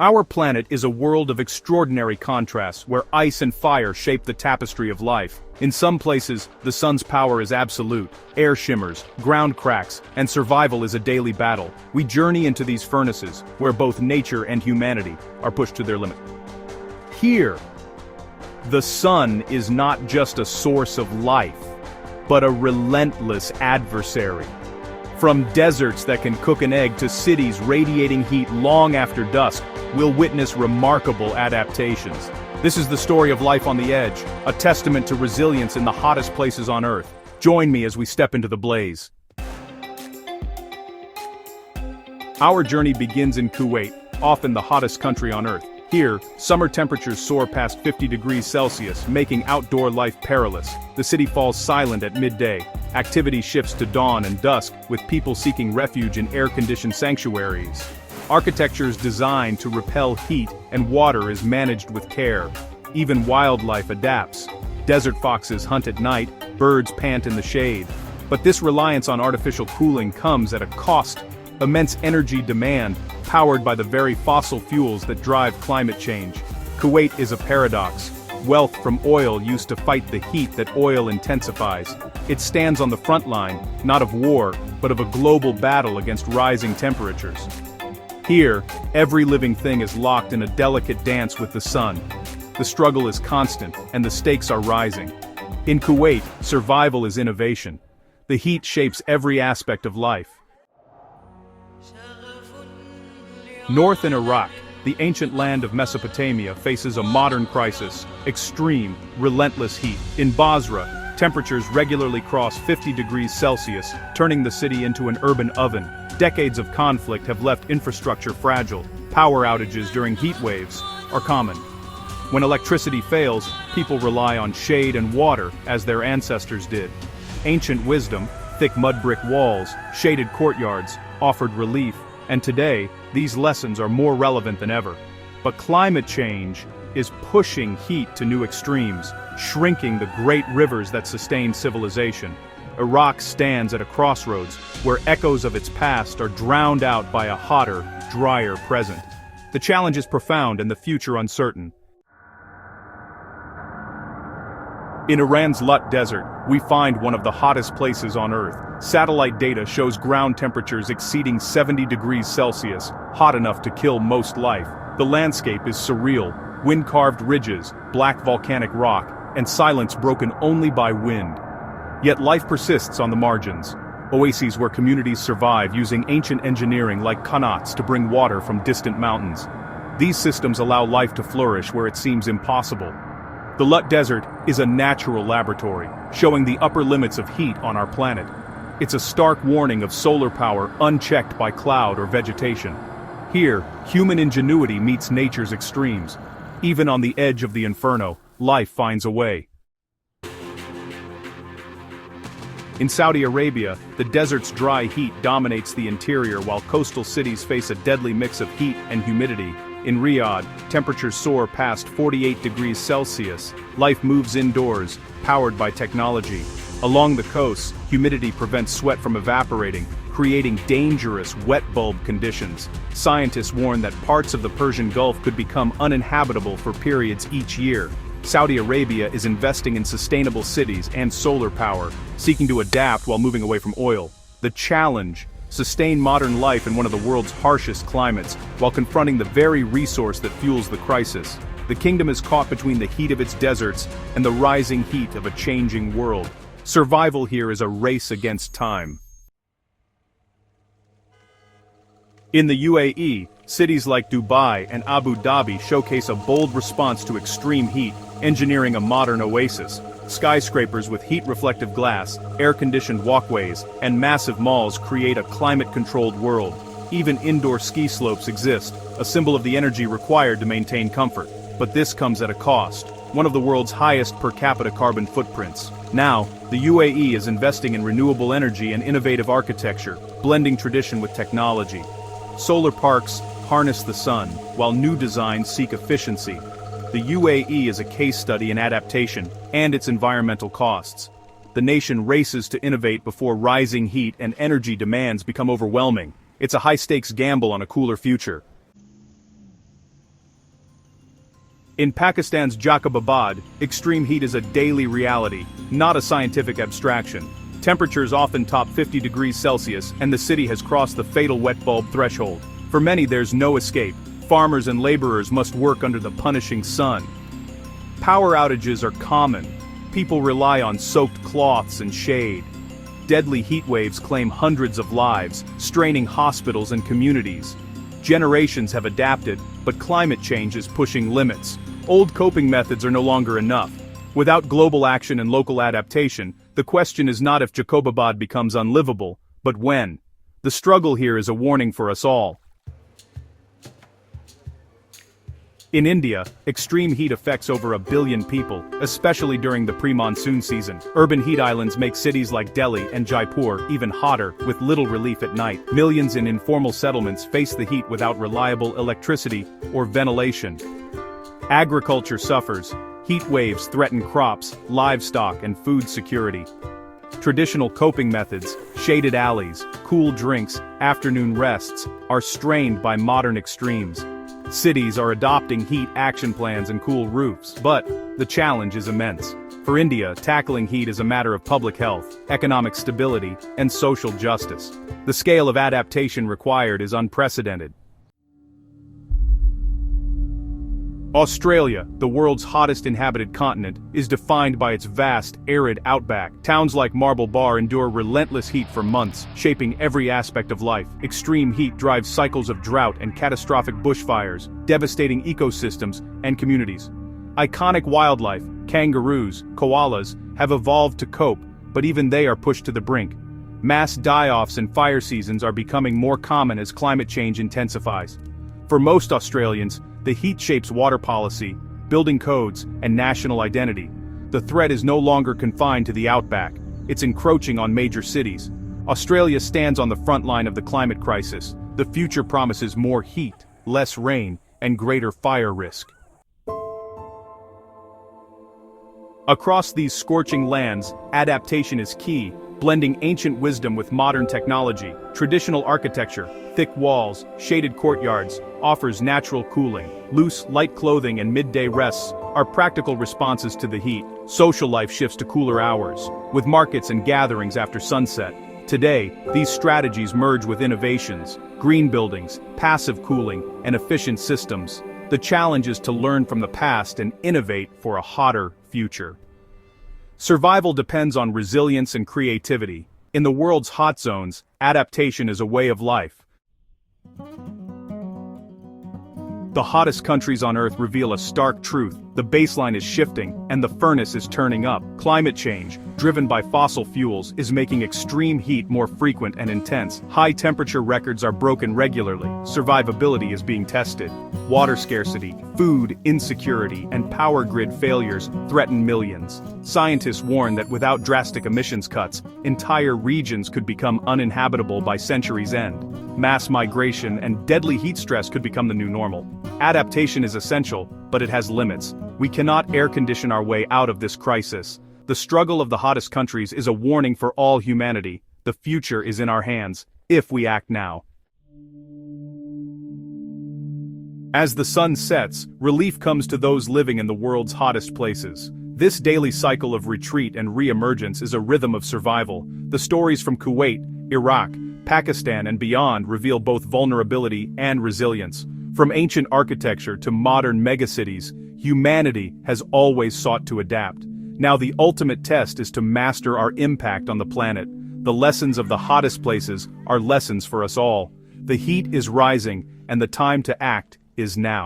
Our planet is a world of extraordinary contrasts where ice and fire shape the tapestry of life. In some places, the sun's power is absolute, air shimmers, ground cracks, and survival is a daily battle. We journey into these furnaces, where both nature and humanity are pushed to their limit. Here, the sun is not just a source of life, but a relentless adversary. From deserts that can cook an egg to cities radiating heat long after dusk, we'll witness remarkable adaptations. This is the story of life on the edge, a testament to resilience in the hottest places on Earth. Join me as we step into the blaze. Our journey begins in Kuwait, often the hottest country on Earth. Here, summer temperatures soar past 50 degrees Celsius, making outdoor life perilous. The city falls silent at midday. Activity shifts to dawn and dusk, with people seeking refuge in air-conditioned sanctuaries. Architecture is designed to repel heat, and water is managed with care. Even wildlife adapts. Desert foxes hunt at night, birds pant in the shade. But this reliance on artificial cooling comes at a cost: immense energy demand, powered by the very fossil fuels that drive climate change. Kuwait is a paradox. Wealth from oil used to fight the heat that oil intensifies. It stands on the front line, not of war, but of a global battle against rising temperatures. Here, every living thing is locked in a delicate dance with the sun. The struggle is constant, and the stakes are rising. In Kuwait, survival is innovation. The heat shapes every aspect of life. North in Iraq, the ancient land of Mesopotamia faces a modern crisis: extreme, relentless heat. In Basra, temperatures regularly cross 50 degrees Celsius, turning the city into an urban oven. Decades of conflict have left infrastructure fragile. Power outages during heat waves are common. When electricity fails, people rely on shade and water, as their ancestors did. Ancient wisdom, thick mud brick walls, shaded courtyards, offered relief, and today, these lessons are more relevant than ever. But climate change is pushing heat to new extremes, shrinking the great rivers that sustain civilization. Iraq stands at a crossroads, where echoes of its past are drowned out by a hotter, drier present. The challenge is profound and the future uncertain. In Iran's Lut Desert, we find one of the hottest places on Earth. Satellite data shows ground temperatures exceeding 70 degrees Celsius, hot enough to kill most life. The landscape is surreal: wind-carved ridges, black volcanic rock, and silence broken only by wind. Yet life persists on the margins. Oases where communities survive using ancient engineering like qanats to bring water from distant mountains. These systems allow life to flourish where it seems impossible. The Lut Desert is a natural laboratory, showing the upper limits of heat on our planet. It's a stark warning of solar power unchecked by cloud or vegetation. Here, human ingenuity meets nature's extremes. Even on the edge of the inferno, life finds a way. In Saudi Arabia, the desert's dry heat dominates the interior while coastal cities face a deadly mix of heat and humidity. In Riyadh, temperatures soar past 48 degrees Celsius. Life moves indoors, powered by technology. Along the coast, humidity prevents sweat from evaporating, creating dangerous wet bulb conditions. Scientists warn that parts of the Persian Gulf could become uninhabitable for periods each year. Saudi Arabia is investing in sustainable cities and solar power, seeking to adapt while moving away from oil. The challenge: sustain modern life in one of the world's harshest climates, while confronting the very resource that fuels the crisis. The kingdom is caught between the heat of its deserts and the rising heat of a changing world. Survival here is a race against time. In the UAE, cities like Dubai and Abu Dhabi showcase a bold response to extreme heat, engineering a modern oasis. Skyscrapers with heat-reflective glass, air-conditioned walkways, and massive malls create a climate-controlled world. Even indoor ski slopes exist, a symbol of the energy required to maintain comfort. But this comes at a cost: one of the world's highest per capita carbon footprints. Now, the UAE is investing in renewable energy and innovative architecture, blending tradition with technology. Solar parks harness the sun, while new designs seek efficiency. The UAE is a case study in adaptation and its environmental costs. The nation races to innovate before rising heat and energy demands become overwhelming. It's a high-stakes gamble on a cooler future. In Pakistan's Jacobabad, extreme heat is a daily reality, not a scientific abstraction. Temperatures often top 50 degrees Celsius, and the city has crossed the fatal wet bulb threshold. For many, there's no escape. Farmers and laborers must work under the punishing sun. Power outages are common. People rely on soaked cloths and shade. Deadly heat waves claim hundreds of lives, straining hospitals and communities. Generations have adapted, but climate change is pushing limits. Old coping methods are no longer enough. Without global action and local adaptation, the question is not if Jacobabad becomes unlivable, but when. The struggle here is a warning for us all. In India, extreme heat affects over 1 billion people, especially during the pre-monsoon season. Urban heat islands make cities like Delhi and Jaipur even hotter, with little relief at night. Millions in informal settlements face the heat without reliable electricity or ventilation. Agriculture suffers. Heat waves threaten crops, livestock, and food security. Traditional coping methods, shaded alleys, cool drinks, afternoon rests, are strained by modern extremes. Cities are adopting heat action plans and cool roofs, but the challenge is immense. For India, tackling heat is a matter of public health, economic stability, and social justice. The scale of adaptation required is unprecedented. Australia, the world's hottest inhabited continent, is defined by its vast, arid outback. Towns like Marble Bar endure relentless heat for months, shaping every aspect of life. Extreme heat drives cycles of drought and catastrophic bushfires, devastating ecosystems and communities. Iconic wildlife, kangaroos, koalas, have evolved to cope, but even they are pushed to the brink. Mass die-offs and fire seasons are becoming more common as climate change intensifies. For most Australians, the heat shapes water policy, building codes, and national identity. The threat is no longer confined to the outback, it's encroaching on major cities. Australia stands on the front line of the climate crisis. The future promises more heat, less rain, and greater fire risk. Across these scorching lands, adaptation is key, blending ancient wisdom with modern technology. Traditional architecture, thick walls, shaded courtyards, offers natural cooling. Loose, light clothing and midday rests are practical responses to the heat. Social life shifts to cooler hours, with markets and gatherings after sunset. Today, these strategies merge with innovations, green buildings, passive cooling, and efficient systems. The challenge is to learn from the past and innovate for a hotter future. Survival depends on resilience and creativity. In the world's hot zones, adaptation is a way of life. The hottest countries on Earth reveal a stark truth. The baseline is shifting, and the furnace is turning up. Climate change, driven by fossil fuels, is making extreme heat more frequent and intense. High-temperature records are broken regularly. Survivability is being tested. Water scarcity, food insecurity, and power grid failures threaten millions. Scientists warn that without drastic emissions cuts, entire regions could become uninhabitable by century's end. Mass migration and deadly heat stress could become the new normal. Adaptation is essential, but it has limits. We cannot air-condition our way out of this crisis. The struggle of the hottest countries is a warning for all humanity. The future is in our hands, if we act now. As the sun sets, relief comes to those living in the world's hottest places. This daily cycle of retreat and re-emergence is a rhythm of survival. The stories from Kuwait, Iraq, Pakistan and beyond reveal both vulnerability and resilience. From ancient architecture to modern megacities, humanity has always sought to adapt. Now the ultimate test is to master our impact on the planet. The lessons of the hottest places are lessons for us all. The heat is rising, and the time to act is now.